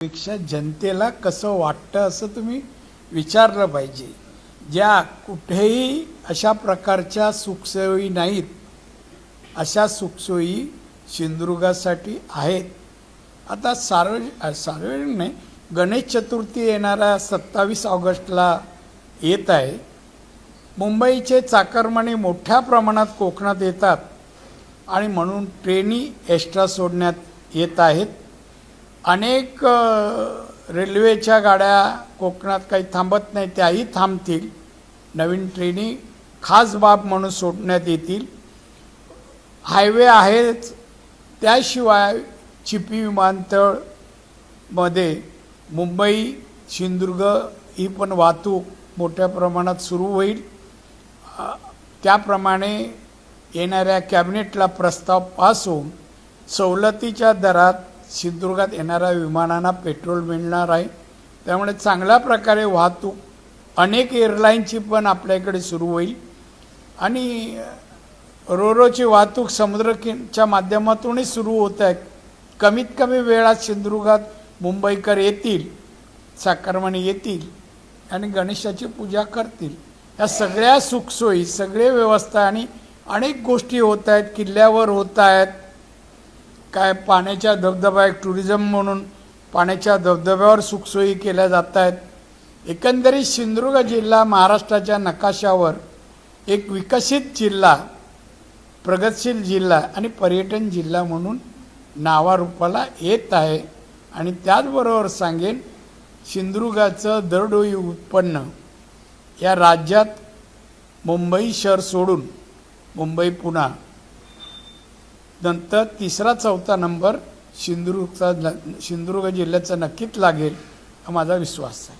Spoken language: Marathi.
पेक्षा जनतेला कसं वाटतं असं तुम्ही विचारलं पाहिजे। ज्या कुठेही अशा प्रकारच्या सुखसोयी नाहीत, अशा सुखसोयी सिंधुदुर्गासाठी आहेत। आता सार्वजनिक नाही, गणेश चतुर्थी येणारा 27 ऑगस्टला येत आहे। मुंबईचे चाकरमानी मोठ्या प्रमाणात कोकणात येतात आणि म्हणून ट्रेनी एक्स्ट्रा सोडण्यात येत आहेत। अनेक रेल्वेच्या गाड्या कोकणात काही थांबत नाही, त्याही थांबतील। नवीन ट्रेनी खास बाब म्हणून सोडण्यात येतील। हायवे आहेच, त्याशिवाय चिपी विमानतळ मध्ये मुंबई सिंधुदुर्ग ही पण वाहतूक मोठ्या प्रमाणात सुरू होईल। त्याप्रमाणे येणाऱ्या कॅबिनेटला प्रस्ताव पास होऊन सवलतीच्या दरात सिंधुदुर्गात येणाऱ्या विमानांना पेट्रोल मिळणार आहे। त्यामुळे चांगल्या प्रकारे वाहतूक अनेक एअरलाईनची पण आपल्याकडे सुरू होईल आणि रोरोची वाहतूक समुद्राच्या माध्यमातूनही सुरू होत आहे। कमीत कमी वेळात सिंधुदुर्गात मुंबईकर येतील, चाकरमानी येतील आणि गणेशाची पूजा करतील। या सगळ्या सुखसोयी, सगळे व्यवस्था आणि अनेक गोष्टी होत आहेत, किल्ल्यावर होत आहेत। काय पाण्याच्या धबधबा एक टुरिझम म्हणून पाण्याच्या धबधब्यावर सुखसोयी केल्या जात आहेत। एकंदरीत सिंधुदुर्ग जिल्हा महाराष्ट्राच्या नकाशावर एक विकसित जिल्हा, प्रगतशील जिल्हा आणि पर्यटन जिल्हा म्हणून नावारूपाला येत आहे। आणि त्याचबरोबर सांगेन, सिंधुदुर्गाचं दरडोई उत्पन्न या राज्यात मुंबई शहर सोडून मुंबई पुणे नंतर तिसरा चौथा नंबर सिंधुदुर्ग जिल्ह्याचा नक्कीच लागेल, हा माझा विश्वास आहे।